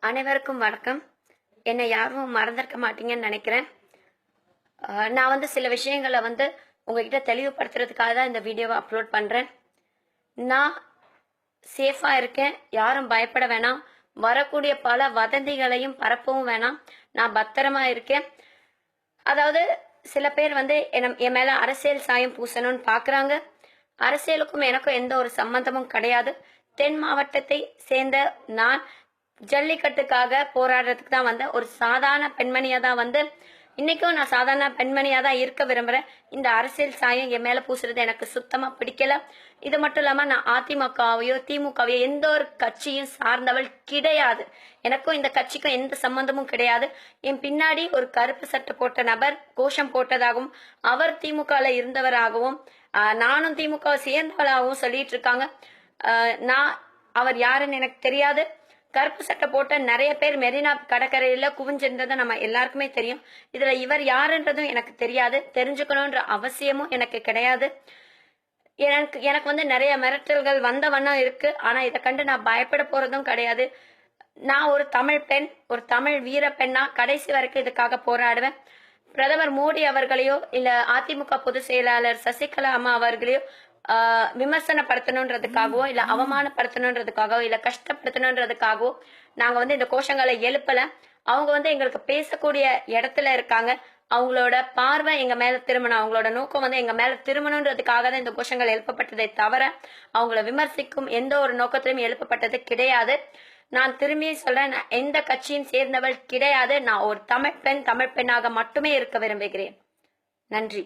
அனைவருக்கும் வணக்கம். என்னை யாரும் மறந்திருக்க மாட்டீங்கன்னு நினைக்கிறேன். நான் சில விஷயங்களை உங்ககிட்ட தெளிவுபடுத்துறதுக்காக தான் இந்த வீடியோவை அப்லோட் பண்றேன். நான் சேஃபா இருக்கேன், யாரும் பயப்பட வேணாம். வரக்கூடிய பல வதந்திகளையும் பரப்பவும் வேணாம். நான் பத்திரமா இருக்கேன். அதாவது சில பேர் என் மேல அரசியல் சாயம் பூசணும்னு பாக்குறாங்க. அரசியலுக்கும் எனக்கும் எந்த ஒரு சம்பந்தமும் கிடையாது. தென் மாவட்டத்தை சேர்ந்த நான் ஜல்லிக்கட்டுக்காக போராடுறதுக்கு தான் ஒரு சாதாரண பெண்மணியா தான் இன்னைக்கும் நான் சாதாரண பெண்மணியா தான் இருக்க விரும்புறேன். இந்த அரசியல் சாயம் என் மேல பூசுறது எனக்கு சுத்தமா பிடிக்கல. இது மட்டும் இல்லாம நான் அதிமுகவையோ திமுகவையோ எந்த ஒரு கட்சியும் சார்ந்தவள் கிடையாது. எனக்கும் இந்த கட்சிக்கும் எந்த சம்பந்தமும் கிடையாது. என் பின்னாடி ஒரு கருப்பு சட்டை போட்ட நபர் கோஷம் போட்டதாகவும் அவர் திமுகல இருந்தவராகவும் நானும் திமுக சேர்ந்தவளாகவும் சொல்லிட்டு இருக்காங்க. அவர் யாருன்னு எனக்கு தெரியாது. கருப்பு சட்டை போட்ட நிறைய பேர் மெரினா கடற்கரையில குவிஞ்சிருந்தது நம்ம எல்லாருக்குமே தெரியும். இதுல இவர் யாருன்றதும் எனக்கு தெரியாது. தெரிஞ்சுக்கணும்ன்ற அவசியமும் எனக்கு கிடையாது. எனக்கு நிறைய மிரட்டல்கள் வந்த வண்ணம் இருக்கு. ஆனா இதை கண்டு நான் பயப்பட போறதும் கிடையாது. நான் ஒரு தமிழ் பெண், ஒரு தமிழ் வீர பெண்ணா கடைசி வரைக்கும் இதுக்காக போராடுவேன். பிரதமர் மோடி அவர்களையோ இல்ல அதிமுக பொதுச் செயலாளர் சசிகலா அம்மா அவர்களையோ விமர்சனப்படுத்தணுன்றதுக்காகவோ இல்ல அவமானப்படுத்தணுன்றதுக்காகவோ இல்ல கஷ்டப்படுத்தணுன்றதுக்காகவோ நாங்க இந்த கோஷங்களை எழுப்பல. அவங்க எங்களுக்கு பேசக்கூடிய இடத்துல இருக்காங்க. அவங்களோட பார்வை எங்க மேல திருமணம், அவங்களோட நோக்கம் எங்க மேல திருமணம்ன்றதுக்காக தான் இந்த கோஷங்கள் எழுப்பப்பட்டதை தவிர அவங்கள விமர்சிக்கும் எந்த ஒரு நோக்கத்திலும் எழுப்பப்பட்டது கிடையாது. நான் திரும்பி சொல்றேன், நான் எந்த கட்சியும் சேர்ந்தவள் கிடையாது. நான் ஒரு தமிழ் பெண்ணாக மட்டுமே இருக்க விரும்புகிறேன். நன்றி.